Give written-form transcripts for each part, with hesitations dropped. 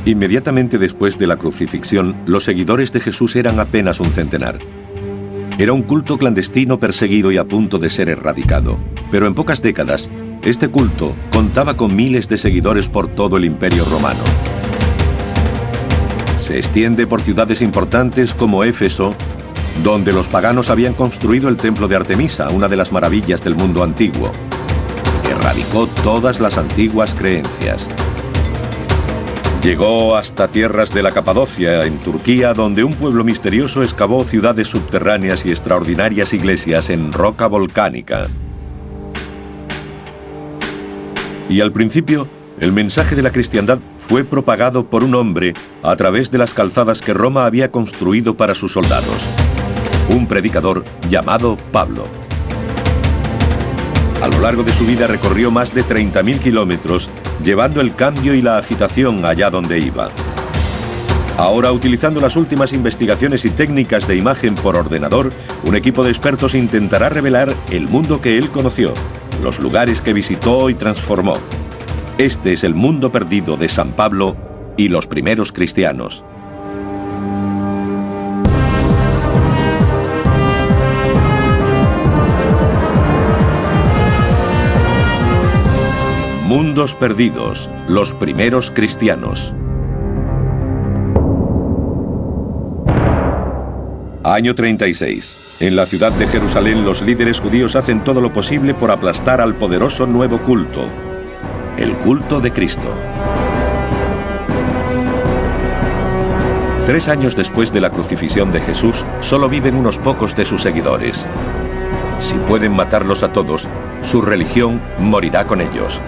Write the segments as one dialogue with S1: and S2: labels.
S1: Inmediatamente después de la crucifixión, los seguidores de Jesús eran apenas un centenar. Era un culto clandestino perseguido y a punto de ser erradicado. Pero en pocas décadas, este culto contaba con miles de seguidores por todo el Imperio Romano. Se extiende por ciudades importantes como Éfeso, donde los paganos habían construido el templo de Artemisa, una de las maravillas del mundo antiguo. Erradicó todas las antiguas creencias. Llegó hasta tierras de la Capadocia, en Turquía, donde un pueblo misterioso excavó ciudades subterráneas y extraordinarias iglesias en roca volcánica. Y al principio, el mensaje de la cristiandad fue propagado por un hombre a través de las calzadas que Roma había construido para sus soldados. Un predicador llamado Pablo. A lo largo de su vida recorrió más de 30.000 kilómetros, llevando el cambio y la agitación allá donde iba. Ahora, utilizando las últimas investigaciones y técnicas de imagen por ordenador, un equipo de expertos intentará revelar el mundo que él conoció, los lugares que visitó y transformó. Este es el mundo perdido de San Pablo y los primeros cristianos. Mundos perdidos, los primeros cristianos. Año 36. En la ciudad de Jerusalén, los líderes judíos hacen todo lo posible por aplastar al poderoso nuevo culto, el culto de Cristo. 3 años después de la crucifixión de Jesús, solo viven unos pocos de sus seguidores. Si pueden matarlos a todos, su religión morirá con ellos.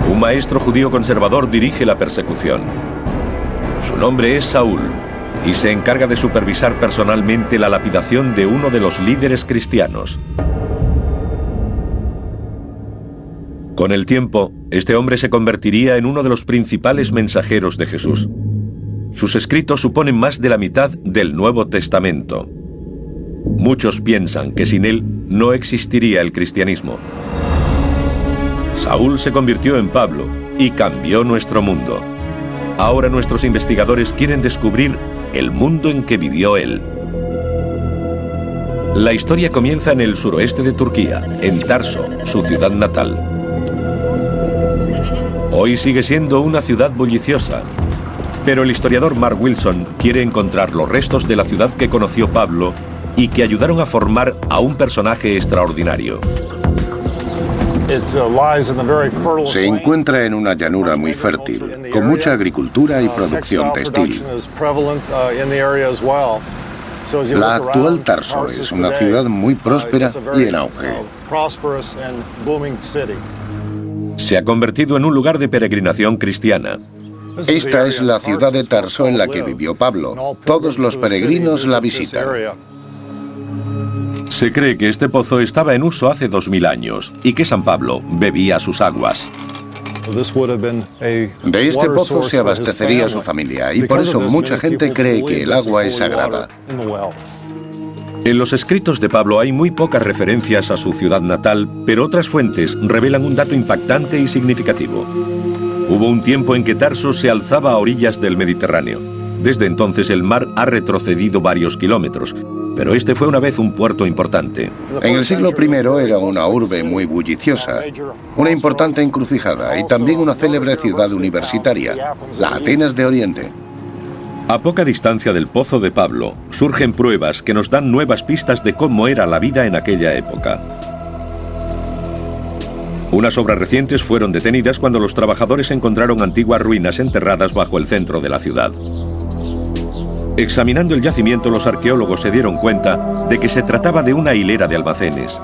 S1: Un maestro judío conservador dirige la persecución. Su nombre es Saúl y se encarga de supervisar personalmente la lapidación de uno de los líderes cristianos. Con el tiempo, este hombre se convertiría en uno de los principales mensajeros de Jesús. Sus escritos suponen más de la mitad del Nuevo Testamento. Muchos piensan que sin él no existiría el cristianismo. Saúl se convirtió en Pablo y cambió nuestro mundo. Ahora nuestros investigadores quieren descubrir el mundo en que vivió él. La historia comienza en el suroeste de Turquía, en Tarso, su ciudad natal. Hoy sigue siendo una ciudad bulliciosa, pero el historiador Mark Wilson quiere encontrar los restos de la ciudad que conoció Pablo y que ayudaron a formar a un personaje extraordinario.
S2: Se encuentra en una llanura muy fértil, con mucha agricultura y producción textil. La actual Tarso es una ciudad muy próspera y en auge.
S1: Se ha convertido en un lugar de peregrinación cristiana.
S2: Esta es la ciudad de Tarso en la que vivió Pablo. Todos los peregrinos la visitan.
S1: Se cree que este pozo estaba en uso hace 2000 años y que San Pablo bebía sus aguas.
S2: De este pozo se abastecería su familia y por eso mucha gente cree que el agua es sagrada.
S1: En los escritos de Pablo hay muy pocas referencias a su ciudad natal, pero otras fuentes revelan un dato impactante y significativo. Hubo un tiempo en que Tarso se alzaba a orillas del Mediterráneo. Desde entonces el mar ha retrocedido varios kilómetros, pero este fue una vez un puerto importante.
S2: En el siglo I era una urbe muy bulliciosa, una importante encrucijada y también una célebre ciudad universitaria, la Atenas de Oriente.
S1: A poca distancia del pozo de Pablo, surgen pruebas que nos dan nuevas pistas de cómo era la vida en aquella época. Unas obras recientes fueron detenidas cuando los trabajadores encontraron antiguas ruinas enterradas bajo el centro de la ciudad. Examinando el yacimiento, los arqueólogos se dieron cuenta de que se trataba de una hilera de almacenes,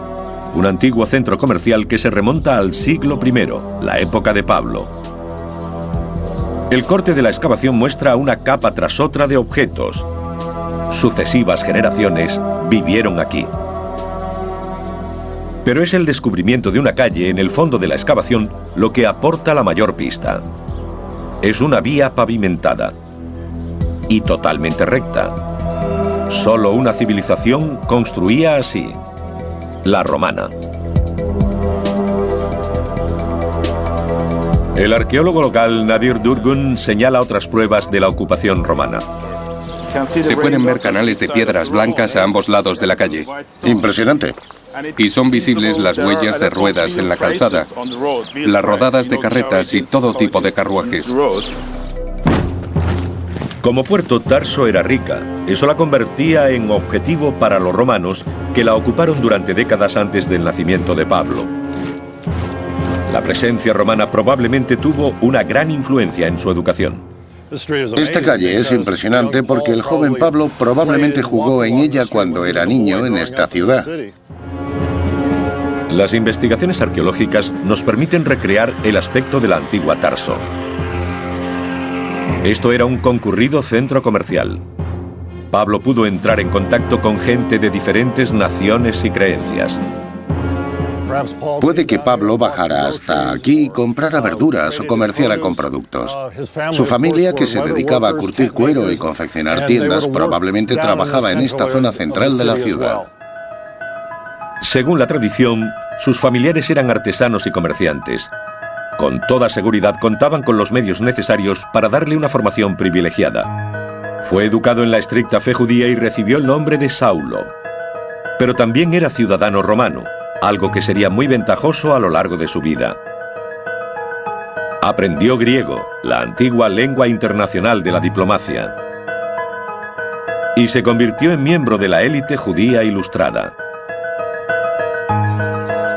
S1: un antiguo centro comercial que se remonta al siglo I, la época de Pablo. El corte de la excavación muestra una capa tras otra de objetos. Sucesivas generaciones vivieron aquí. Pero es el descubrimiento de una calle en el fondo de la excavación lo que aporta la mayor pista. Es una vía pavimentada y totalmente recta. Solo una civilización construía así, la romana. El arqueólogo local Nadir Durgun señala otras pruebas de la ocupación romana.
S3: Se pueden ver canales de piedras blancas a ambos lados de la calle.
S2: Impresionante.
S3: Y son visibles las huellas de ruedas en la calzada, las rodadas de carretas y todo tipo de carruajes.
S1: Como puerto, Tarso era rica. Eso la convertía en objetivo para los romanos, que la ocuparon durante décadas antes del nacimiento de Pablo. La presencia romana probablemente tuvo una gran influencia en su educación.
S2: Esta calle es impresionante porque el joven Pablo probablemente jugó en ella cuando era niño en esta ciudad.
S1: Las investigaciones arqueológicas nos permiten recrear el aspecto de la antigua Tarso. Esto era un concurrido centro comercial. Pablo pudo entrar en contacto con gente de diferentes naciones y creencias.
S2: Puede que Pablo bajara hasta aquí y comprara verduras o comerciara con productos. Su familia, que se dedicaba a curtir cuero y confeccionar tiendas, probablemente trabajaba en esta zona central de la ciudad.
S1: Según la tradición, sus familiares eran artesanos y comerciantes. Con toda seguridad contaban con los medios necesarios para darle una formación privilegiada. Fue educado en la estricta fe judía y recibió el nombre de Saulo. Pero también era ciudadano romano, algo que sería muy ventajoso a lo largo de su vida. Aprendió griego, la antigua lengua internacional de la diplomacia, y se convirtió en miembro de la élite judía ilustrada.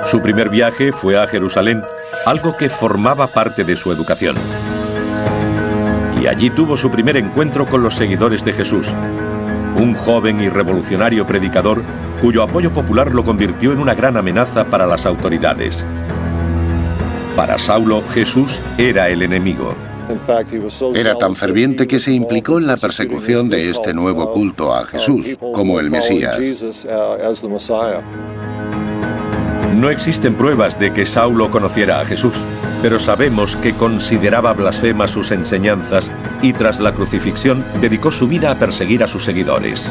S1: Su primer viaje fue a Jerusalén, algo que formaba parte de su educación. Y allí tuvo su primer encuentro con los seguidores de Jesús, un joven y revolucionario predicador cuyo apoyo popular lo convirtió en una gran amenaza para las autoridades. Para Saulo, Jesús era el enemigo.
S2: Era tan ferviente que se implicó en la persecución de este nuevo culto a Jesús como el Mesías.
S1: No existen pruebas de que Saulo conociera a Jesús, pero sabemos que consideraba blasfemas sus enseñanzas y tras la crucifixión dedicó su vida a perseguir a sus seguidores.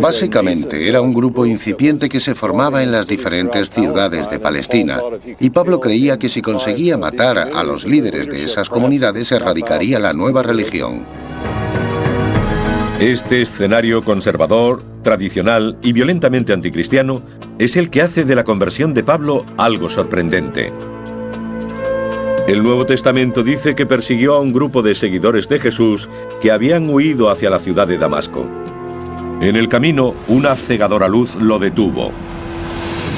S2: Básicamente era un grupo incipiente que se formaba en las diferentes ciudades de Palestina, y Pablo creía que si conseguía matar a los líderes de esas comunidades erradicaría la nueva religión.
S1: Este escenario conservador, tradicional y violentamente anticristiano es el que hace de la conversión de Pablo algo sorprendente. El Nuevo Testamento dice que persiguió a un grupo de seguidores de Jesús que habían huido hacia la ciudad de Damasco. En el camino, una cegadora luz lo detuvo.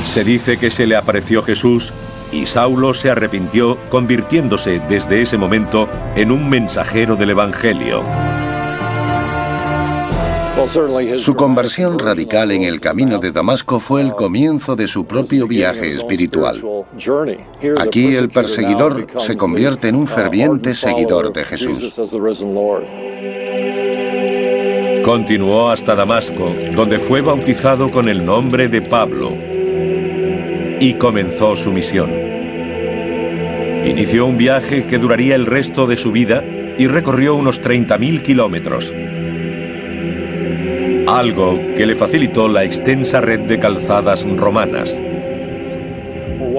S1: Se dice que se le apareció Jesús y Saulo se arrepintió, convirtiéndose desde ese momento en un mensajero del Evangelio.
S2: Su conversión radical en el camino de Damasco fue el comienzo de su propio viaje espiritual. Aquí el perseguidor se convierte en un ferviente seguidor de Jesús.
S1: Continuó hasta Damasco, donde fue bautizado con el nombre de Pablo y comenzó su misión. Inició un viaje que duraría el resto de su vida y recorrió unos 30.000 kilómetros. Algo que le facilitó la extensa red de calzadas romanas.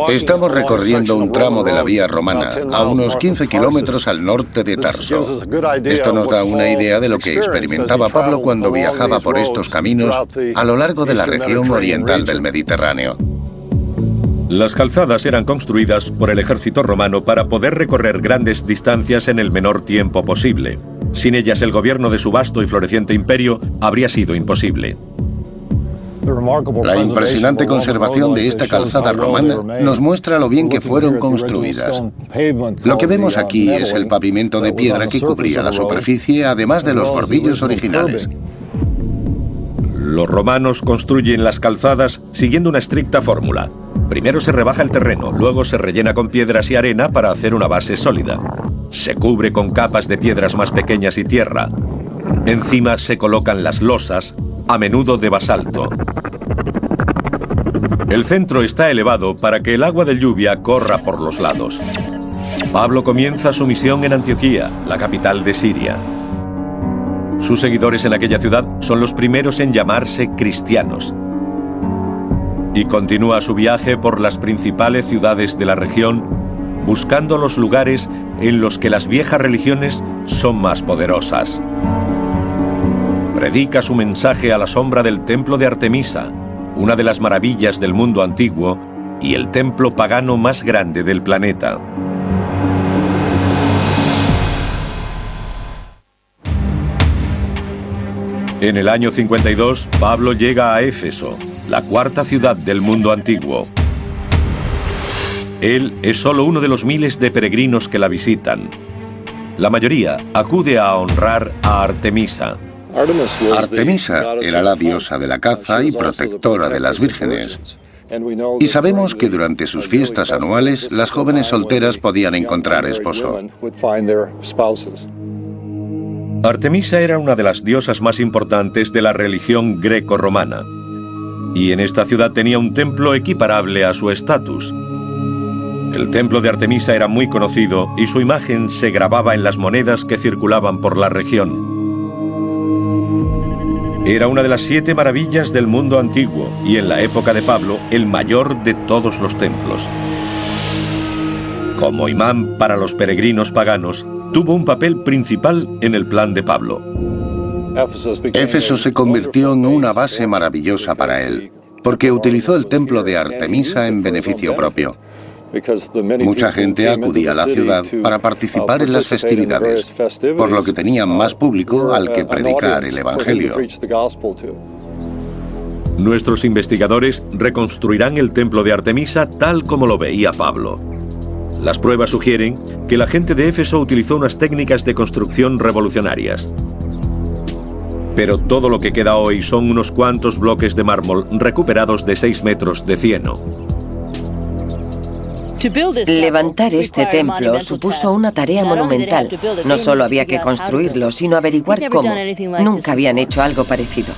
S2: Estamos recorriendo un tramo de la vía romana, a unos 15 kilómetros al norte de Tarso. Esto nos da una idea de lo que experimentaba Pablo cuando viajaba por estos caminos a lo largo de la región oriental del Mediterráneo.
S1: Las calzadas eran construidas por el ejército romano para poder recorrer grandes distancias en el menor tiempo posible. Sin ellas, el gobierno de su vasto y floreciente imperio habría sido imposible.
S2: La impresionante conservación de esta calzada romana nos muestra lo bien que fueron construidas. Lo que vemos aquí es el pavimento de piedra que cubría la superficie, además de los bordillos originales.
S1: Los romanos construyen las calzadas siguiendo una estricta fórmula. Primero se rebaja el terreno, luego se rellena con piedras y arena para hacer una base sólida. Se cubre con capas de piedras más pequeñas y tierra. Encima se colocan las losas, a menudo de basalto. El centro está elevado para que el agua de lluvia corra por los lados. Pablo comienza su misión en Antioquía, la capital de Siria. Sus seguidores en aquella ciudad son los primeros en llamarse cristianos. Y continúa su viaje por las principales ciudades de la región, buscando los lugares en los que las viejas religiones son más poderosas. Predica su mensaje a la sombra del templo de Artemisa, una de las maravillas del mundo antiguo y el templo pagano más grande del planeta. En el año 52, Pablo llega a Éfeso, la cuarta ciudad del mundo antiguo. Él es solo uno de los miles de peregrinos que la visitan. La mayoría acude a honrar a Artemisa.
S2: Artemisa era la diosa de la caza y protectora de las vírgenes. Y sabemos que durante sus fiestas anuales las jóvenes solteras podían encontrar esposo.
S1: Artemisa era una de las diosas más importantes de la religión greco-romana. Y en esta ciudad tenía un templo equiparable a su estatus. El templo de Artemisa era muy conocido y su imagen se grababa en las monedas que circulaban por la región. Era una de las 7 maravillas del mundo antiguo y en la época de Pablo el mayor de todos los templos. Como imán para los peregrinos paganos, tuvo un papel principal en el plan de Pablo.
S2: Éfeso se convirtió en una base maravillosa para él, porque utilizó el templo de Artemisa en beneficio propio. Mucha gente acudía a la ciudad para participar en las festividades, por lo que tenían más público al que predicar el Evangelio.
S1: Nuestros investigadores reconstruirán el templo de Artemisa tal como lo veía Pablo. Las pruebas sugieren que la gente de Éfeso utilizó unas técnicas de construcción revolucionarias. Pero todo lo que queda hoy son unos cuantos bloques de mármol recuperados de 6 metros de cieno.
S4: Levantar este templo supuso una tarea monumental. No solo había que construirlo, sino averiguar cómo. Nunca habían hecho algo parecido.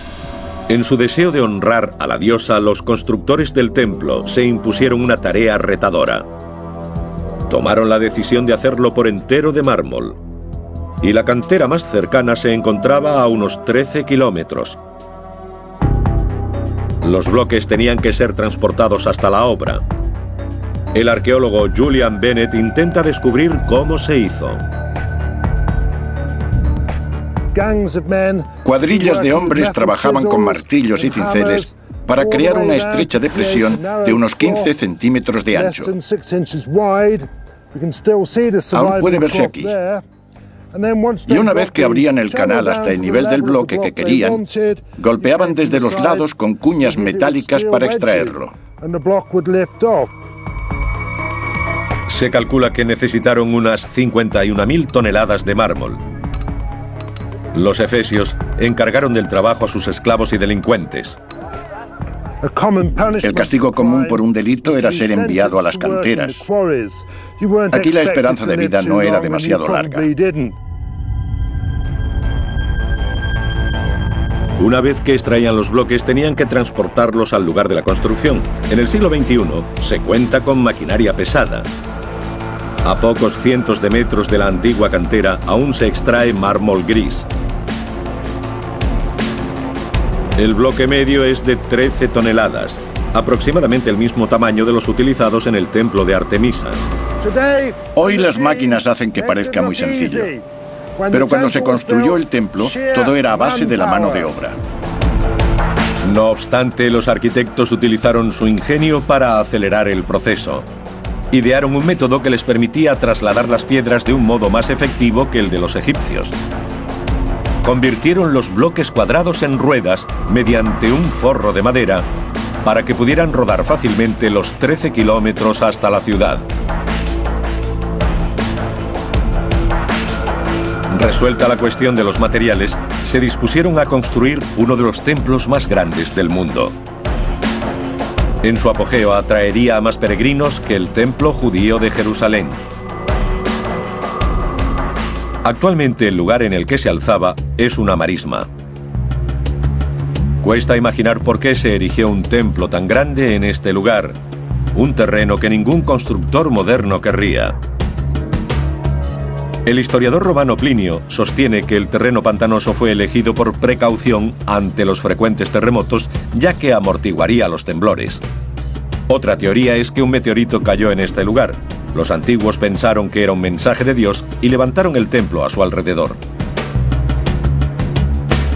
S1: En su deseo de honrar a la diosa, los constructores del templo se impusieron una tarea retadora. Tomaron la decisión de hacerlo por entero de mármol. Y la cantera más cercana se encontraba a unos 13 kilómetros. Los bloques tenían que ser transportados hasta la obra. El arqueólogo Julian Bennett intenta descubrir cómo se hizo.
S5: Cuadrillas de hombres trabajaban con martillos y cinceles para crear una estrecha depresión de unos 15 centímetros de ancho. Aún puede verse aquí. Y una vez que abrían el canal hasta el nivel del bloque que querían, golpeaban desde los lados con cuñas metálicas para extraerlo.
S1: Se calcula que necesitaron unas 51.000 toneladas de mármol. Los efesios encargaron del trabajo a sus esclavos y delincuentes.
S5: El castigo común por un delito era ser enviado a las canteras. Aquí la esperanza de vida no era demasiado larga.
S1: Una vez que extraían los bloques, tenían que transportarlos al lugar de la construcción. En el siglo XXI se cuenta con maquinaria pesada. A pocos cientos de metros de la antigua cantera aún se extrae mármol gris. El bloque medio es de 13 toneladas, aproximadamente el mismo tamaño de los utilizados en el templo de Artemisa.
S5: Hoy las máquinas hacen que parezca muy sencillo, pero cuando se construyó el templo, todo era a base de la mano de obra.
S1: No obstante, los arquitectos utilizaron su ingenio para acelerar el proceso. Idearon un método que les permitía trasladar las piedras de un modo más efectivo que el de los egipcios. Convirtieron los bloques cuadrados en ruedas mediante un forro de madera para que pudieran rodar fácilmente los 13 kilómetros hasta la ciudad. Resuelta la cuestión de los materiales, se dispusieron a construir uno de los templos más grandes del mundo. En su apogeo atraería a más peregrinos que el templo judío de Jerusalén. Actualmente el lugar en el que se alzaba es una marisma. Cuesta imaginar por qué se erigió un templo tan grande en este lugar, un terreno que ningún constructor moderno querría. El historiador romano Plinio sostiene que el terreno pantanoso fue elegido por precaución ante los frecuentes terremotos, ya que amortiguaría los temblores. Otra teoría es que un meteorito cayó en este lugar, Los antiguos pensaron que era un mensaje de Dios y levantaron el templo a su alrededor.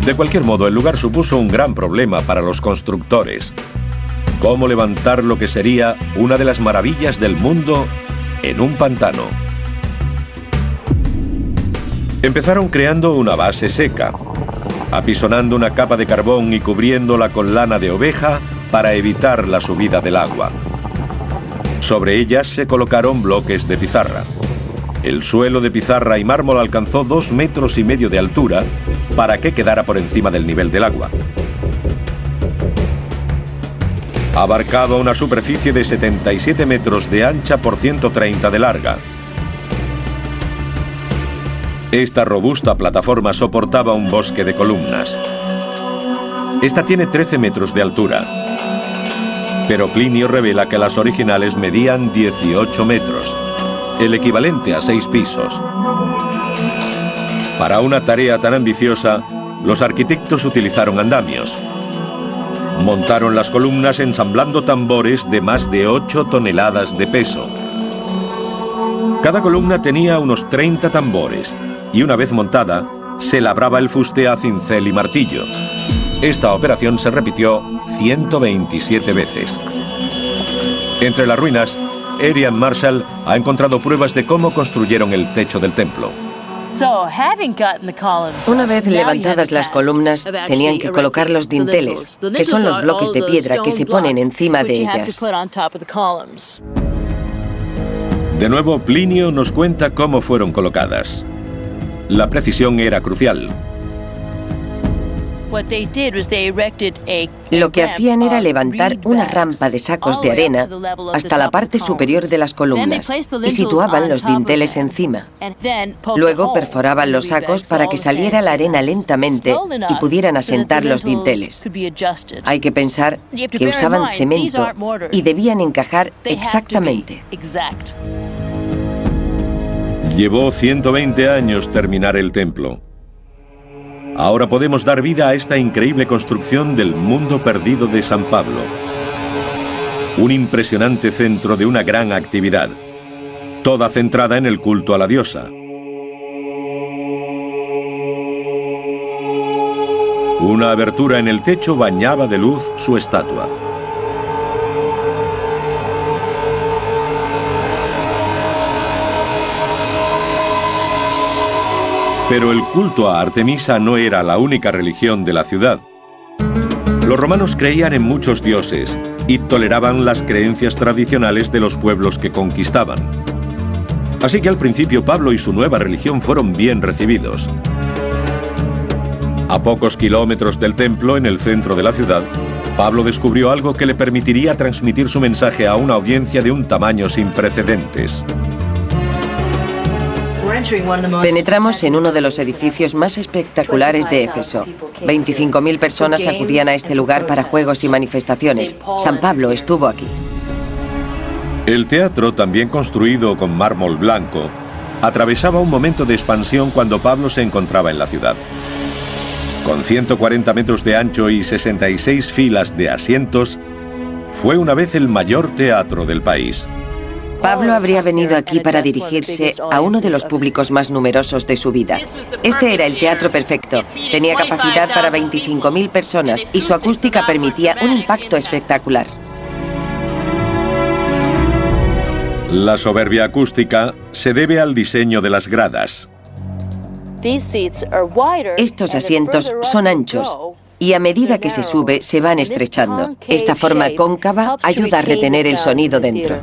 S1: De cualquier modo, el lugar supuso un gran problema para los constructores. ¿Cómo levantar lo que sería una de las maravillas del mundo en un pantano? Empezaron creando una base seca, apisonando una capa de carbón y cubriéndola con lana de oveja para evitar la subida del agua. Sobre ellas se colocaron bloques de pizarra. El suelo de pizarra y mármol alcanzó 2,5 metros de altura para que quedara por encima del nivel del agua. Abarcaba una superficie de 77 metros de ancha por 130 de larga. Esta robusta plataforma soportaba un bosque de columnas. Esta tiene 13 metros de altura, pero Plinio revela que las originales medían 18 metros, el equivalente a 6 pisos. Para una tarea tan ambiciosa, los arquitectos utilizaron andamios. Montaron las columnas ensamblando tambores de más de 8 toneladas de peso. Cada columna tenía unos 30 tambores y una vez montada, se labraba el fuste a cincel y martillo. Esta operación se repitió 127 veces. Entre las ruinas, Adrian Marshall ha encontrado pruebas de cómo construyeron el techo del templo.
S4: Una vez levantadas las columnas, tenían que colocar los dinteles, que son los bloques de piedra que se ponen encima de ellas.
S1: De nuevo, Plinio nos cuenta cómo fueron colocadas. La precisión era crucial.
S4: Lo que hacían era levantar una rampa de sacos de arena hasta la parte superior de las columnas y situaban los dinteles encima. Luego perforaban los sacos para que saliera la arena lentamente y pudieran asentar los dinteles. Hay que pensar que usaban cemento y debían encajar exactamente.
S1: Llevó 120 años terminar el templo. Ahora podemos dar vida a esta increíble construcción del mundo perdido de San Pablo. Un impresionante centro de una gran actividad, toda centrada en el culto a la diosa. Una abertura en el techo bañaba de luz su estatua. Pero el culto a Artemisa no era la única religión de la ciudad. Los romanos creían en muchos dioses y toleraban las creencias tradicionales de los pueblos que conquistaban. Así que al principio Pablo y su nueva religión fueron bien recibidos. A pocos kilómetros del templo, en el centro de la ciudad, Pablo descubrió algo que le permitiría transmitir su mensaje a una audiencia de un tamaño sin precedentes.
S4: Penetramos en uno de los edificios más espectaculares de Éfeso. 25.000 personas acudían a este lugar para juegos y manifestaciones. San Pablo estuvo aquí.
S1: El teatro, también construido con mármol blanco, atravesaba un momento de expansión cuando Pablo se encontraba en la ciudad. Con 140 metros de ancho y 66 filas de asientos, fue una vez el mayor teatro del país.
S4: Pablo habría venido aquí para dirigirse a uno de los públicos más numerosos de su vida. Este era el teatro perfecto. Tenía capacidad para 25.000 personas y su acústica permitía un impacto espectacular.
S1: La soberbia acústica se debe al diseño de las gradas.
S4: Estos asientos son anchos y a medida que se sube se van estrechando. Esta forma cóncava ayuda a retener el sonido dentro.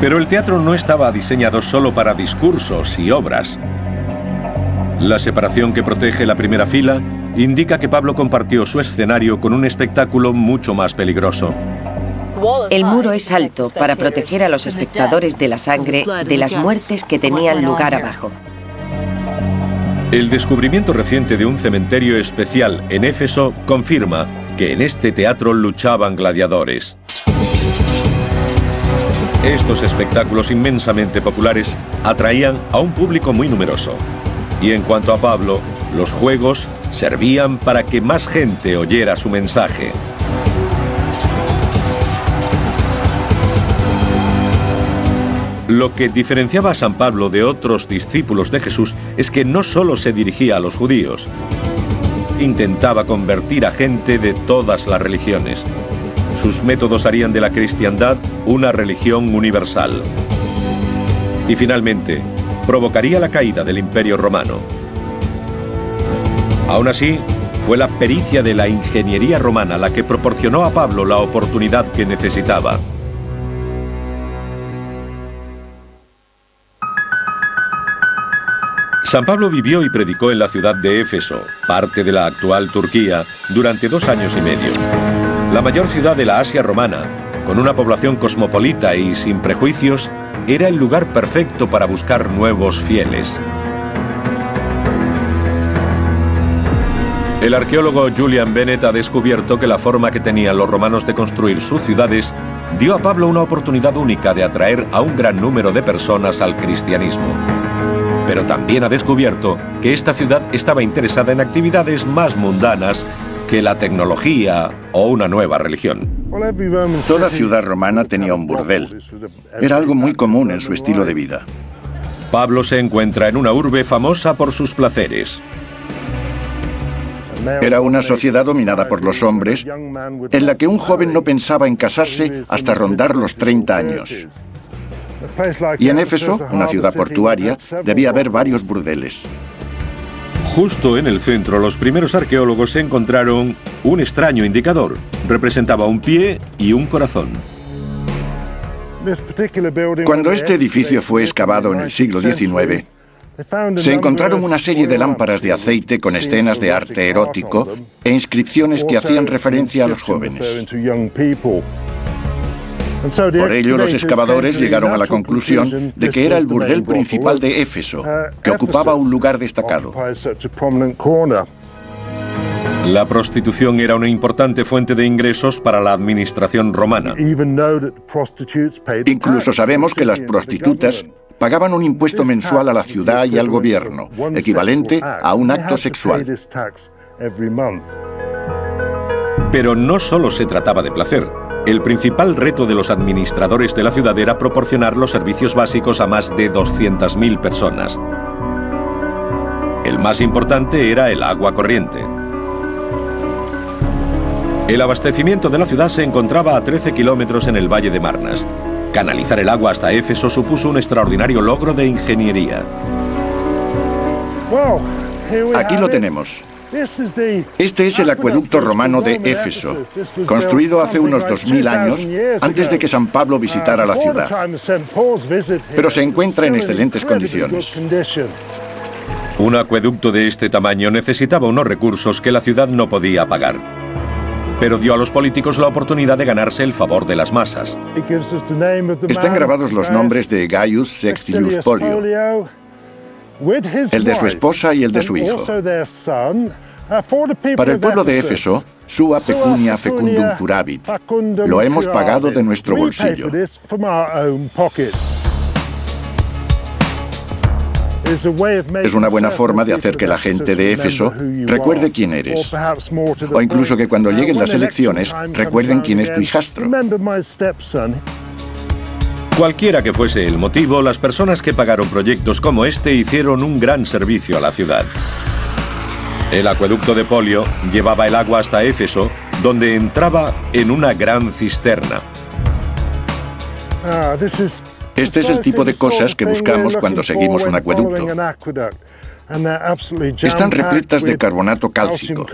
S1: Pero el teatro no estaba diseñado solo para discursos y obras. La separación que protege la primera fila indica que Pablo compartió su escenario con un espectáculo mucho más peligroso.
S4: El muro es alto para proteger a los espectadores de la sangre de las muertes que tenían lugar abajo.
S1: El descubrimiento reciente de un cementerio especial en Éfeso confirma que en este teatro luchaban gladiadores. Estos espectáculos inmensamente populares atraían a un público muy numeroso. Y en cuanto a Pablo, los juegos servían para que más gente oyera su mensaje. Lo que diferenciaba a San Pablo de otros discípulos de Jesús es que no solo se dirigía a los judíos, intentaba convertir a gente de todas las religiones. Sus métodos harían de la cristiandad una religión universal. Y finalmente, provocaría la caída del Imperio Romano. Aún así, fue la pericia de la ingeniería romana la que proporcionó a Pablo la oportunidad que necesitaba. San Pablo vivió y predicó en la ciudad de Éfeso, parte de la actual Turquía, durante 2 años y medio. La mayor ciudad de la Asia romana, con una población cosmopolita y sin prejuicios, era el lugar perfecto para buscar nuevos fieles. El arqueólogo Julian Bennett ha descubierto que la forma que tenían los romanos de construir sus ciudades dio a Pablo una oportunidad única de atraer a un gran número de personas al cristianismo. Pero también ha descubierto que esta ciudad estaba interesada en actividades más mundanas que la tecnología o una nueva religión.
S5: Toda ciudad romana tenía un burdel. Era algo muy común en su estilo de vida.
S1: Pablo se encuentra en una urbe famosa por sus placeres.
S5: Era una sociedad dominada por los hombres, en la que un joven no pensaba en casarse hasta rondar los 30 años. Y en Éfeso, una ciudad portuaria, debía haber varios burdeles.
S1: Justo en el centro, los primeros arqueólogos encontraron un extraño indicador. Representaba un pie y un corazón.
S5: Cuando este edificio fue excavado en el siglo XIX, se encontraron una serie de lámparas de aceite con escenas de arte erótico e inscripciones que hacían referencia a los jóvenes. Por ello, los excavadores llegaron a la conclusión de que era el burdel principal de Éfeso, que ocupaba un lugar destacado.
S1: La prostitución era una importante fuente de ingresos para la administración romana.
S5: Incluso sabemos que las prostitutas pagaban un impuesto mensual a la ciudad y al gobierno, equivalente a un acto sexual.
S1: Pero no solo se trataba de placer. El principal reto de los administradores de la ciudad era proporcionar los servicios básicos a más de 200.000 personas. El más importante era el agua corriente. El abastecimiento de la ciudad se encontraba a 13 kilómetros en el valle de Marnas. Canalizar el agua hasta Éfeso supuso un extraordinario logro de ingeniería.
S5: Aquí lo tenemos. Este es el acueducto romano de Éfeso, construido hace unos 2000 años, antes de que San Pablo visitara la ciudad. Pero se encuentra en excelentes condiciones.
S1: Un acueducto de este tamaño necesitaba unos recursos que la ciudad no podía pagar, pero dio a los políticos la oportunidad de ganarse el favor de las masas.
S5: Están grabados los nombres de Gaius Sextius Polio, el de su esposa y el de su hijo. Para el pueblo de Éfeso, sua pecunia fecundum curavit. Lo hemos pagado de nuestro bolsillo. Es una buena forma de hacer que la gente de Éfeso recuerde quién eres. O incluso que cuando lleguen las elecciones, recuerden quién es tu hijastro.
S1: Cualquiera que fuese el motivo, las personas que pagaron proyectos como este hicieron un gran servicio a la ciudad. El acueducto de Polio llevaba el agua hasta Éfeso, donde entraba en una gran cisterna.
S5: Este es el tipo de cosas que buscamos cuando seguimos un acueducto. Están repletas de carbonato cálcico.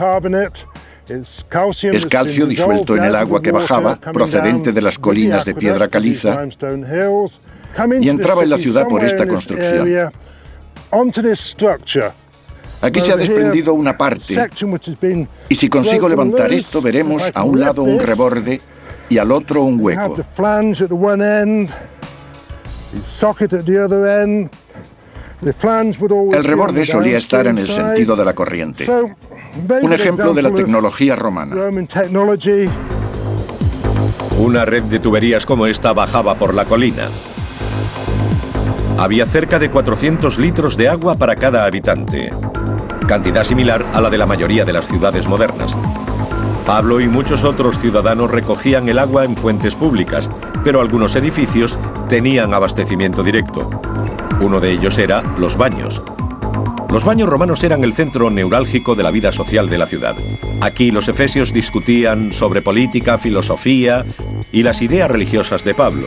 S5: Es calcio disuelto en el agua que bajaba, procedente de las colinas de piedra caliza, y entraba en la ciudad por esta construcción. Aquí se ha desprendido una parte, y si consigo levantar esto, veremos a un lado un reborde y al otro un hueco. El reborde solía estar en el sentido de la corriente. Un ejemplo de la tecnología romana.
S1: Una red de tuberías como esta bajaba por la colina. Había cerca de 400 litros de agua para cada habitante, cantidad similar a la de la mayoría de las ciudades modernas. Pablo y muchos otros ciudadanos recogían el agua en fuentes públicas, pero algunos edificios tenían abastecimiento directo. Uno de ellos era los baños. Los baños romanos eran el centro neurálgico de la vida social de la ciudad. Aquí los efesios discutían sobre política, filosofía y las ideas religiosas de Pablo.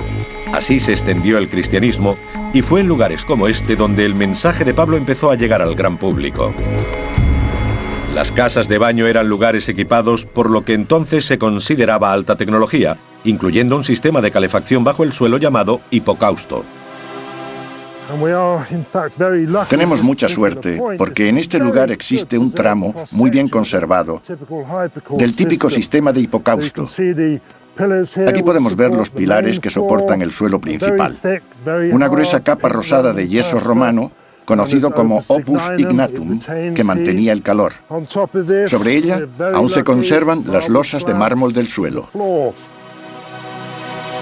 S1: Así se extendió el cristianismo y fue en lugares como este donde el mensaje de Pablo empezó a llegar al gran público. Las casas de baño eran lugares equipados por lo que entonces se consideraba alta tecnología, incluyendo un sistema de calefacción bajo el suelo llamado hipocausto.
S5: Tenemos mucha suerte porque en este lugar existe un tramo muy bien conservado del típico sistema de hipocausto. Aquí podemos ver los pilares que soportan el suelo principal. Una gruesa capa rosada de yeso romano, conocido como opus ignatum, que mantenía el calor. Sobre ella aún se conservan las losas de mármol del suelo.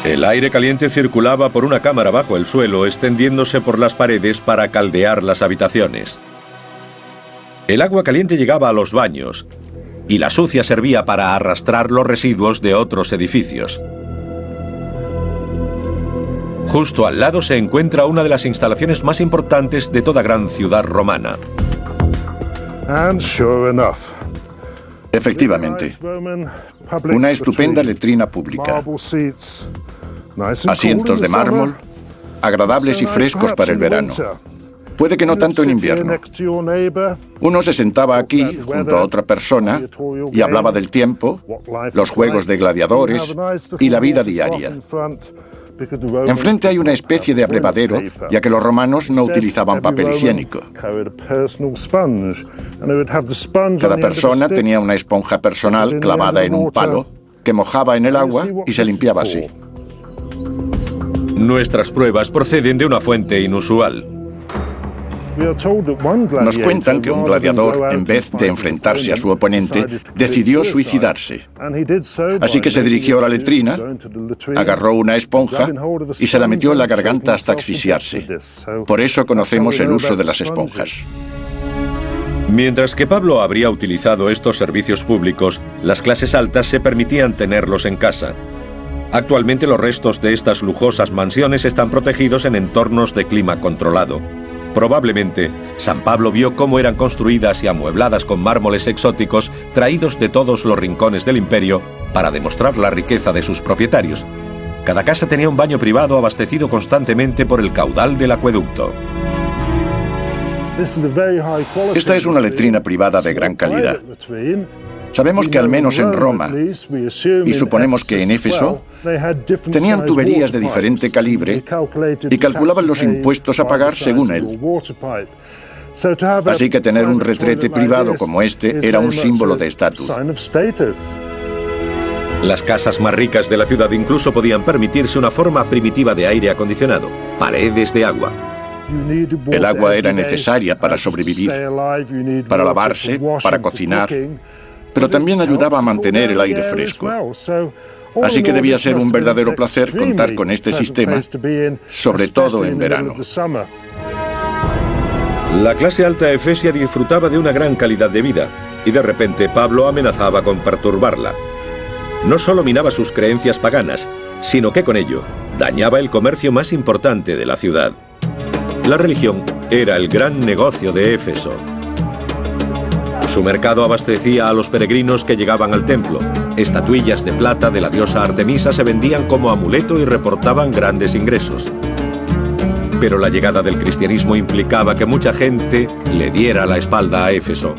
S1: El aire caliente circulaba por una cámara bajo el suelo, extendiéndose por las paredes para caldear las habitaciones. El agua caliente llegaba a los baños, y la sucia servía para arrastrar los residuos de otros edificios. Justo al lado se encuentra una de las instalaciones más importantes de toda gran ciudad romana.
S5: Efectivamente, una estupenda letrina pública. Asientos de mármol, agradables y frescos para el verano. Puede que no tanto en invierno. Uno se sentaba aquí junto a otra persona y hablaba del tiempo, los juegos de gladiadores y la vida diaria. Enfrente hay una especie de abrevadero, ya que los romanos no utilizaban papel higiénico. Cada persona tenía una esponja personal clavada en un palo que mojaba en el agua y se limpiaba así.
S1: Nuestras pruebas proceden de una fuente inusual.
S5: Nos cuentan que un gladiador, en vez de enfrentarse a su oponente, decidió suicidarse. Así que se dirigió a la letrina, agarró una esponja y se la metió en la garganta hasta asfixiarse. Por eso conocemos el uso de las esponjas.
S1: Mientras que Pablo habría utilizado estos servicios públicos, las clases altas se permitían tenerlos en casa. Actualmente los restos de estas lujosas mansiones están protegidos en entornos de clima controlado. Probablemente, San Pablo vio cómo eran construidas y amuebladas con mármoles exóticos traídos de todos los rincones del imperio para demostrar la riqueza de sus propietarios. Cada casa tenía un baño privado abastecido constantemente por el caudal del acueducto.
S5: Esta es una letrina privada de gran calidad. Sabemos que al menos en Roma, y suponemos que en Éfeso, tenían tuberías de diferente calibre y calculaban los impuestos a pagar según él. Así que tener un retrete privado como este era un símbolo de estatus.
S1: Las casas más ricas de la ciudad incluso podían permitirse una forma primitiva de aire acondicionado, paredes de agua.
S5: El agua era necesaria para sobrevivir, para lavarse, para cocinar, pero también ayudaba a mantener el aire fresco. Así que debía ser un verdadero placer contar con este sistema, sobre todo en verano.
S1: La clase alta efesia disfrutaba de una gran calidad de vida, y de repente Pablo amenazaba con perturbarla. No solo minaba sus creencias paganas, sino que con ello dañaba el comercio más importante de la ciudad. La religión era el gran negocio de Éfeso. Su mercado abastecía a los peregrinos que llegaban al templo. Estatuillas de plata de la diosa Artemisa se vendían como amuleto y reportaban grandes ingresos. Pero la llegada del cristianismo implicaba que mucha gente le diera la espalda a Éfeso.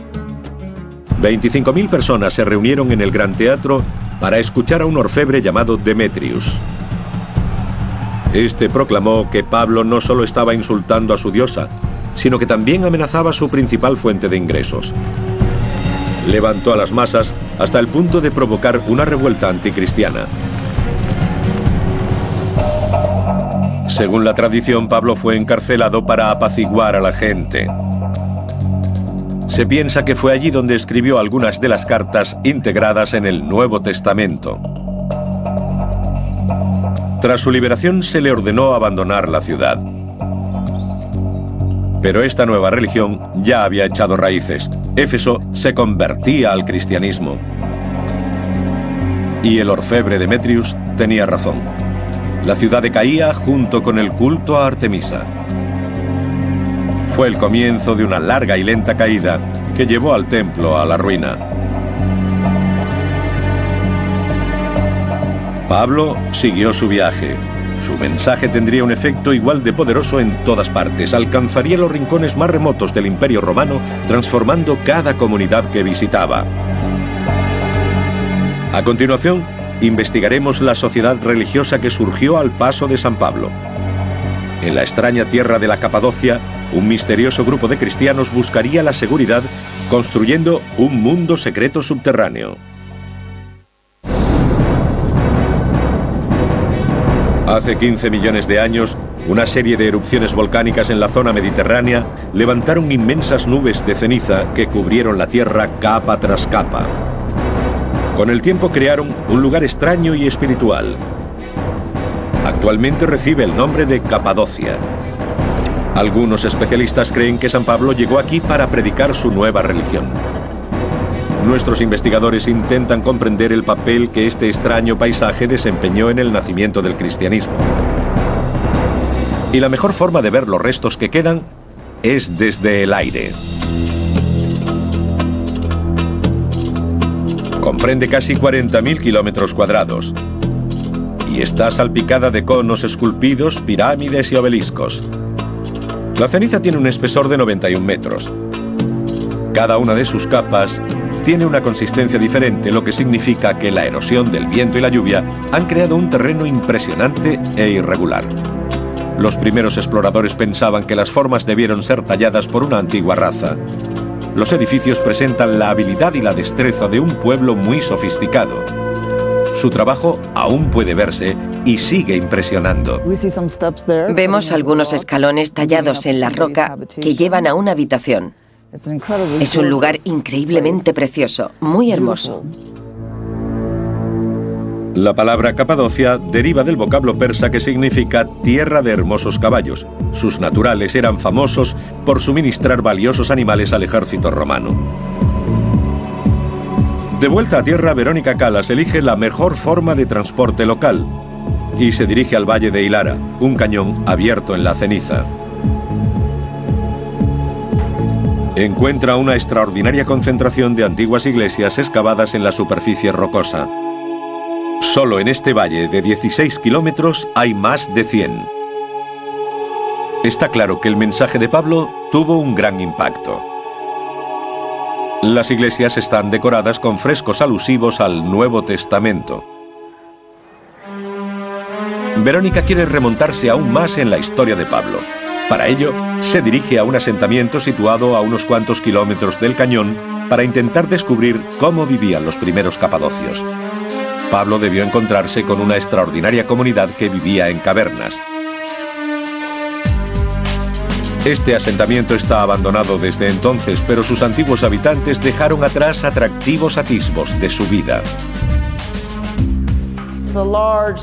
S1: 25.000 personas se reunieron en el gran teatro para escuchar a un orfebre llamado Demetrius. Este proclamó que Pablo no solo estaba insultando a su diosa, sino que también amenazaba su principal fuente de ingresos. Levantó a las masas hasta el punto de provocar una revuelta anticristiana. Según la tradición, Pablo fue encarcelado para apaciguar a la gente. Se piensa que fue allí donde escribió algunas de las cartas integradas en el Nuevo Testamento. Tras su liberación se le ordenó abandonar la ciudad. Pero esta nueva religión ya había echado raíces. Éfeso se convertía al cristianismo. Y el orfebre Demetrius tenía razón. La ciudad decaía junto con el culto a Artemisa. Fue el comienzo de una larga y lenta caída que llevó al templo a la ruina. Pablo siguió su viaje. Su mensaje tendría un efecto igual de poderoso en todas partes. Alcanzaría los rincones más remotos del Imperio Romano, transformando cada comunidad que visitaba. A continuación, investigaremos la sociedad religiosa que surgió al paso de San Pablo. En la extraña tierra de la Capadocia, un misterioso grupo de cristianos buscaría la seguridad construyendo un mundo secreto subterráneo. Hace 15 millones de años, una serie de erupciones volcánicas en la zona mediterránea levantaron inmensas nubes de ceniza que cubrieron la Tierra capa tras capa. Con el tiempo crearon un lugar extraño y espiritual. Actualmente recibe el nombre de Capadocia. Algunos especialistas creen que San Pablo llegó aquí para predicar su nueva religión. Nuestros investigadores intentan comprender el papel que este extraño paisaje desempeñó en el nacimiento del cristianismo. Y la mejor forma de ver los restos que quedan es desde el aire. Comprende casi 40.000 kilómetros cuadrados y está salpicada de conos esculpidos, pirámides y obeliscos. La ceniza tiene un espesor de 91 metros. Cada una de sus capas tiene una consistencia diferente, lo que significa que la erosión del viento y la lluvia han creado un terreno impresionante e irregular. Los primeros exploradores pensaban que las formas debieron ser talladas por una antigua raza. Los edificios presentan la habilidad y la destreza de un pueblo muy sofisticado. Su trabajo aún puede verse y sigue impresionando.
S4: Vemos algunos escalones tallados en la roca que llevan a una habitación. Es un lugar increíblemente precioso, muy hermoso.
S1: La palabra Capadocia deriva del vocablo persa que significa tierra de hermosos caballos. Sus naturales eran famosos por suministrar valiosos animales al ejército romano. De vuelta a tierra, Verónica Calas elige la mejor forma de transporte local y se dirige al valle de Hilara, un cañón abierto en la ceniza. Encuentra una extraordinaria concentración de antiguas iglesias excavadas en la superficie rocosa. Solo en este valle de 16 kilómetros hay más de 100. Está claro que el mensaje de Pablo tuvo un gran impacto. Las iglesias están decoradas con frescos alusivos al Nuevo Testamento. Verónica quiere remontarse aún más en la historia de Pablo. Para ello, se dirige a un asentamiento situado a unos cuantos kilómetros del cañón para intentar descubrir cómo vivían los primeros capadocios. Pablo debió encontrarse con una extraordinaria comunidad que vivía en cavernas. Este asentamiento está abandonado desde entonces, pero sus antiguos habitantes dejaron atrás atractivos atisbos de su vida.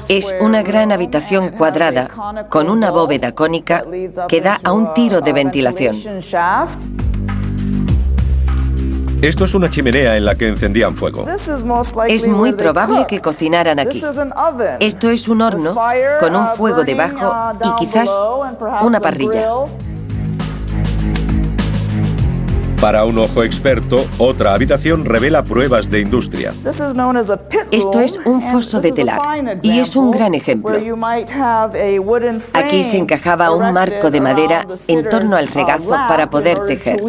S4: Es una gran habitación cuadrada con una bóveda cónica que da a un tiro de ventilación.
S1: Esto es una chimenea en la que encendían fuego.
S4: Es muy probable que cocinaran aquí. Esto es un horno con un fuego debajo y quizás una parrilla.
S1: Para un ojo experto, otra habitación revela pruebas de industria.
S4: Esto es un foso de telar y es un gran ejemplo. Aquí se encajaba un marco de madera en torno al regazo para poder tejer.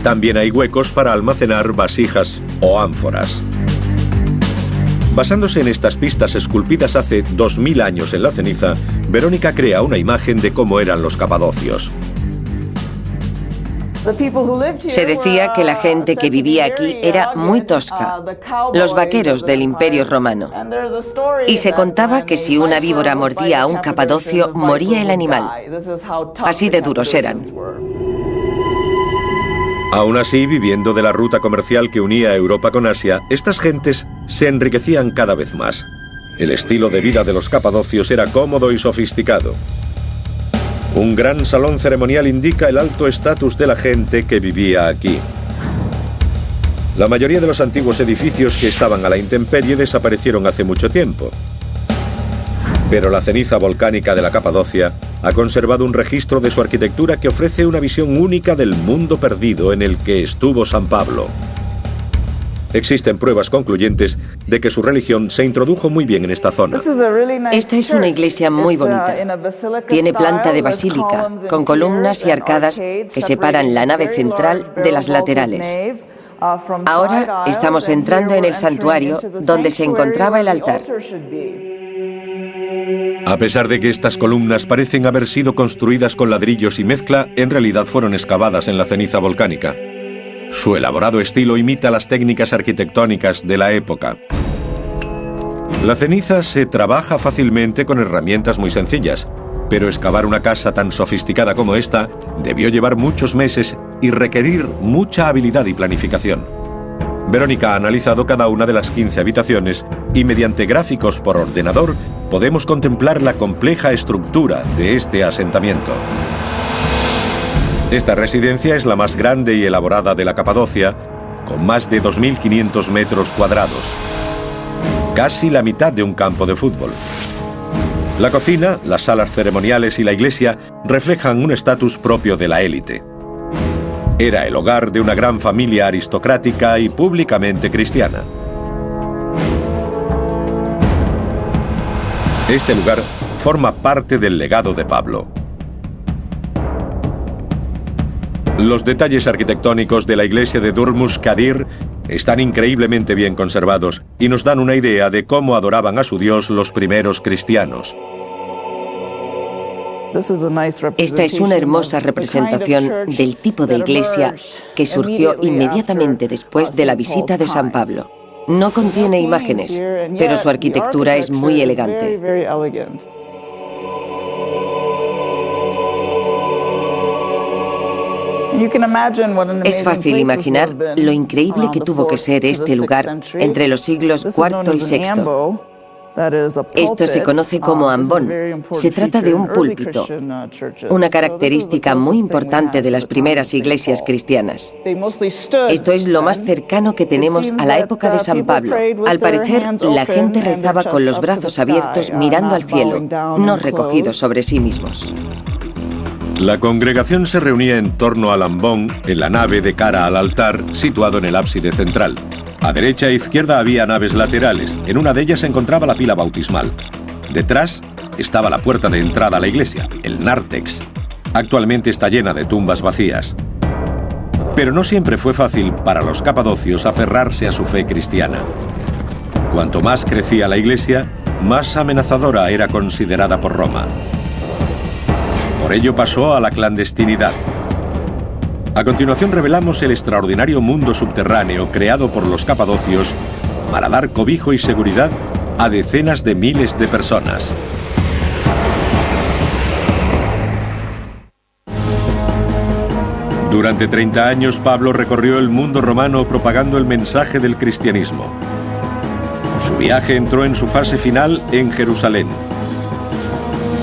S1: También hay huecos para almacenar vasijas o ánforas. Basándose en estas pistas esculpidas hace 2000 años en la ceniza, Verónica crea una imagen de cómo eran los capadocios.
S4: Se decía que la gente que vivía aquí era muy tosca, los vaqueros del Imperio Romano. Y se contaba que si una víbora mordía a un capadocio, moría el animal. Así de duros eran.
S1: Aún así, viviendo de la ruta comercial que unía Europa con Asia, estas gentes se enriquecían cada vez más. El estilo de vida de los capadocios era cómodo y sofisticado. Un gran salón ceremonial indica el alto estatus de la gente que vivía aquí. La mayoría de los antiguos edificios que estaban a la intemperie desaparecieron hace mucho tiempo. Pero la ceniza volcánica de la Capadocia ha conservado un registro de su arquitectura que ofrece una visión única del mundo perdido en el que estuvo San Pablo. Existen pruebas concluyentes de que su religión se introdujo muy bien en esta zona.
S4: Esta es una iglesia muy bonita. Tiene planta de basílica, con columnas y arcadas que separan la nave central de las laterales. Ahora estamos entrando en el santuario donde se encontraba el altar.
S1: A pesar de que estas columnas parecen haber sido construidas con ladrillos y mezcla, en realidad fueron excavadas en la ceniza volcánica. Su elaborado estilo imita las técnicas arquitectónicas de la época. La ceniza se trabaja fácilmente con herramientas muy sencillas, pero excavar una casa tan sofisticada como esta debió llevar muchos meses y requerir mucha habilidad y planificación. Verónica ha analizado cada una de las 15 habitaciones y mediante gráficos por ordenador podemos contemplar la compleja estructura de este asentamiento. Esta residencia es la más grande y elaborada de la Capadocia, con más de 2.500 metros cuadrados. Casi la mitad de un campo de fútbol. La cocina, las salas ceremoniales y la iglesia reflejan un estatus propio de la élite. Era el hogar de una gran familia aristocrática y públicamente cristiana. Este lugar forma parte del legado de Pablo. Los detalles arquitectónicos de la iglesia de Durmus Kadir están increíblemente bien conservados y nos dan una idea de cómo adoraban a su Dios los primeros cristianos.
S4: Esta es una hermosa representación del tipo de iglesia que surgió inmediatamente después de la visita de San Pablo. No contiene imágenes, pero su arquitectura es muy elegante. Es fácil imaginar lo increíble que tuvo que ser este lugar entre los siglos IV y VI. Esto se conoce como ambón. Se trata de un púlpito, una característica muy importante de las primeras iglesias cristianas. Esto es lo más cercano que tenemos a la época de San Pablo. Al parecer, la gente rezaba con los brazos abiertos mirando al cielo, no recogidos sobre sí mismos.
S1: La congregación se reunía en torno al ambón, en la nave de cara al altar, situado en el ábside central. A derecha e izquierda había naves laterales. En una de ellas se encontraba la pila bautismal. Detrás estaba la puerta de entrada a la iglesia, el nártex. Actualmente está llena de tumbas vacías. Pero no siempre fue fácil para los capadocios aferrarse a su fe cristiana. Cuanto más crecía la iglesia, más amenazadora era considerada por Roma. Por ello pasó a la clandestinidad. A continuación revelamos el extraordinario mundo subterráneo creado por los capadocios para dar cobijo y seguridad a decenas de miles de personas. Durante 30 años Pablo recorrió el mundo romano propagando el mensaje del cristianismo. Su viaje entró en su fase final en Jerusalén.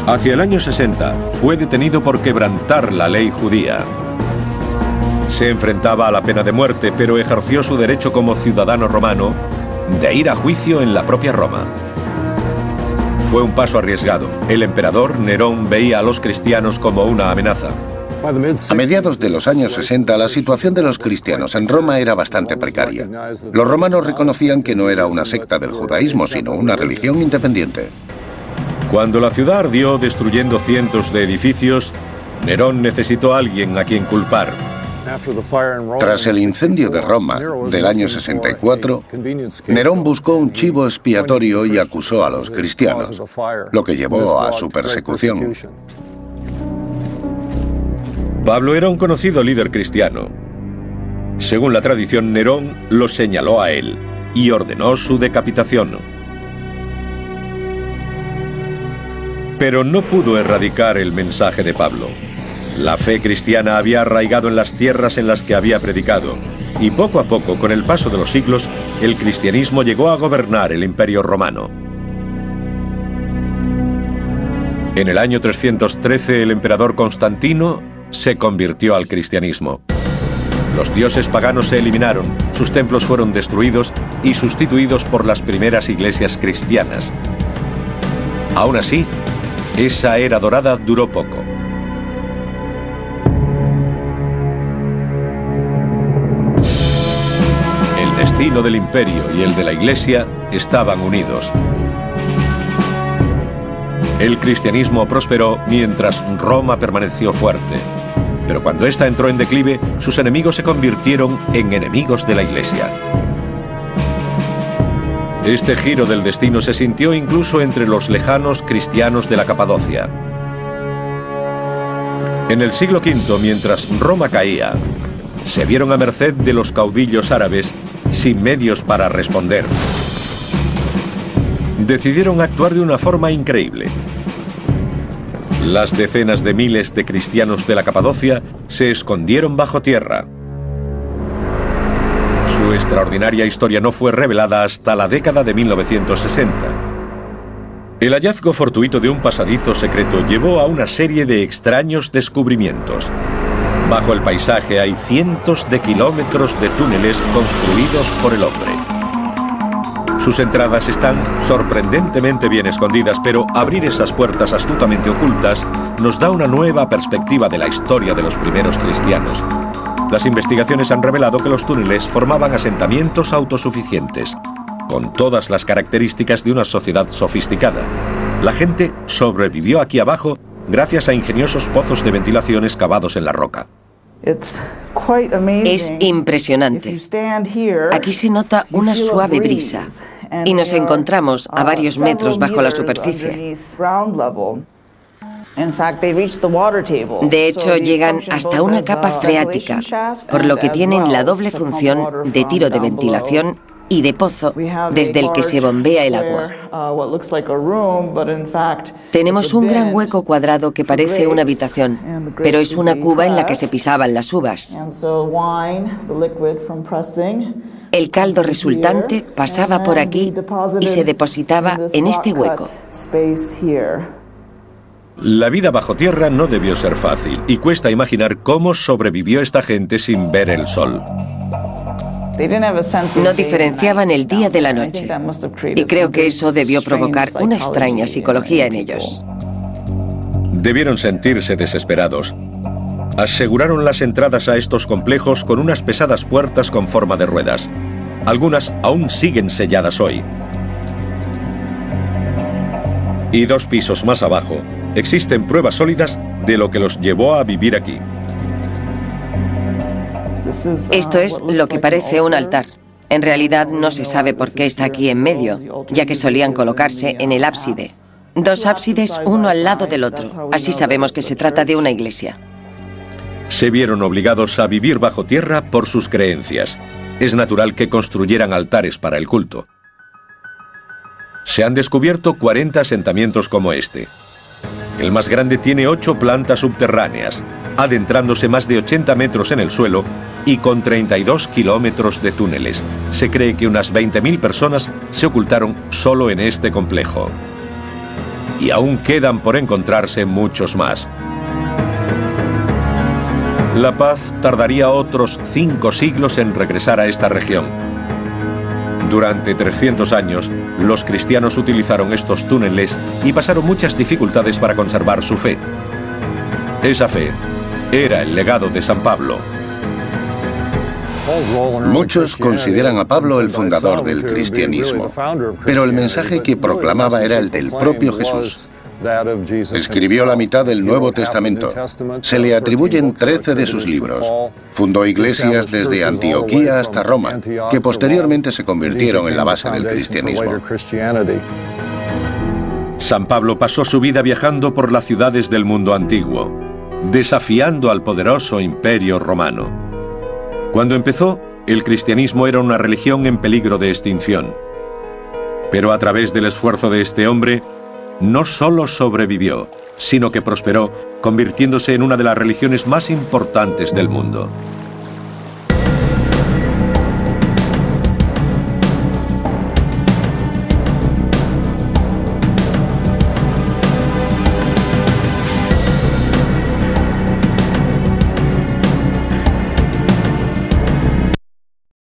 S1: Hacia el año 60 fue detenido por quebrantar la ley judía. Se enfrentaba a la pena de muerte, pero ejerció su derecho como ciudadano romano de ir a juicio en la propia Roma. Fue un paso arriesgado. El emperador Nerón veía a los cristianos como una amenaza.
S2: A mediados de los años 60, la situación de los cristianos en Roma era bastante precaria. Los romanos reconocían que no era una secta del judaísmo, sino una religión independiente.
S1: Cuando la ciudad ardió destruyendo cientos de edificios, Nerón necesitó a alguien a quien culpar.
S2: Tras el incendio de Roma del año 64, Nerón buscó un chivo expiatorio y acusó a los cristianos, lo que llevó a su persecución.
S1: Pablo era un conocido líder cristiano. Según la tradición, Nerón lo señaló a él y ordenó su decapitación. Pero no pudo erradicar el mensaje de Pablo. La fe cristiana había arraigado en las tierras en las que había predicado, y poco a poco, con el paso de los siglos, el cristianismo llegó a gobernar el Imperio Romano. En el año 313, el emperador Constantino se convirtió al cristianismo. Los dioses paganos se eliminaron, sus templos fueron destruidos y sustituidos por las primeras iglesias cristianas. Aún así, esa era dorada duró poco. El destino del imperio y el de la iglesia estaban unidos. El cristianismo prosperó mientras Roma permaneció fuerte. Pero cuando ésta entró en declive, sus enemigos se convirtieron en enemigos de la iglesia. Este giro del destino se sintió incluso entre los lejanos cristianos de la Capadocia. En el siglo V, mientras Roma caía, se vieron a merced de los caudillos árabes sin medios para responder. Decidieron actuar de una forma increíble. Las decenas de miles de cristianos de la Capadocia se escondieron bajo tierra. Su extraordinaria historia no fue revelada hasta la década de 1960. El hallazgo fortuito de un pasadizo secreto llevó a una serie de extraños descubrimientos. Bajo el paisaje hay cientos de kilómetros de túneles construidos por el hombre. Sus entradas están sorprendentemente bien escondidas, pero abrir esas puertas astutamente ocultas nos da una nueva perspectiva de la historia de los primeros cristianos. Las investigaciones han revelado que los túneles formaban asentamientos autosuficientes, con todas las características de una sociedad sofisticada. La gente sobrevivió aquí abajo gracias a ingeniosos pozos de ventilación excavados en la roca.
S4: Es impresionante. Aquí se nota una suave brisa y nos encontramos a varios metros bajo la superficie. De hecho, llegan hasta una capa freática, por lo que tienen la doble función de tiro de ventilación y de pozo desde el que se bombea el agua. Tenemos un gran hueco cuadrado que parece una habitación, pero es una cuba en la que se pisaban las uvas. El caldo resultante pasaba por aquí y se depositaba en este hueco.
S1: La vida bajo tierra no debió ser fácil y cuesta imaginar cómo sobrevivió esta gente sin ver el sol.
S4: No diferenciaban el día de la noche, y creo que eso debió provocar una extraña psicología en ellos.
S1: Debieron sentirse desesperados. Aseguraron las entradas a estos complejos con unas pesadas puertas con forma de ruedas. Algunas aún siguen selladas hoy. Y 2 pisos más abajo, existen pruebas sólidas de lo que los llevó a vivir aquí.
S4: Esto es lo que parece un altar. En realidad no se sabe por qué está aquí en medio, ya que solían colocarse en el ábside. 2 ábsides uno al lado del otro. Así sabemos que se trata de una iglesia.
S1: Se vieron obligados a vivir bajo tierra por sus creencias. Es natural que construyeran altares para el culto. Se han descubierto 40 asentamientos como este. El más grande tiene 8 plantas subterráneas, adentrándose más de 80 metros en el suelo y con 32 kilómetros de túneles. Se cree que unas 20.000 personas se ocultaron solo en este complejo. Y aún quedan por encontrarse muchos más. La paz tardaría otros 5 siglos en regresar a esta región. Durante 300 años, los cristianos utilizaron estos túneles y pasaron muchas dificultades para conservar su fe. Esa fe era el legado de San Pablo.
S2: Muchos consideran a Pablo el fundador del cristianismo, pero el mensaje que proclamaba era el del propio Jesús. Escribió la mitad del Nuevo Testamento. Se le atribuyen 13 de sus libros. Fundó iglesias desde Antioquía hasta Roma, que posteriormente se convirtieron en la base del cristianismo.
S1: San Pablo pasó su vida viajando por las ciudades del mundo antiguo, desafiando al poderoso imperio romano. Cuando empezó, el cristianismo era una religión en peligro de extinción. Pero a través del esfuerzo de este hombre, no solo sobrevivió, sino que prosperó, convirtiéndose en una de las religiones más importantes del mundo.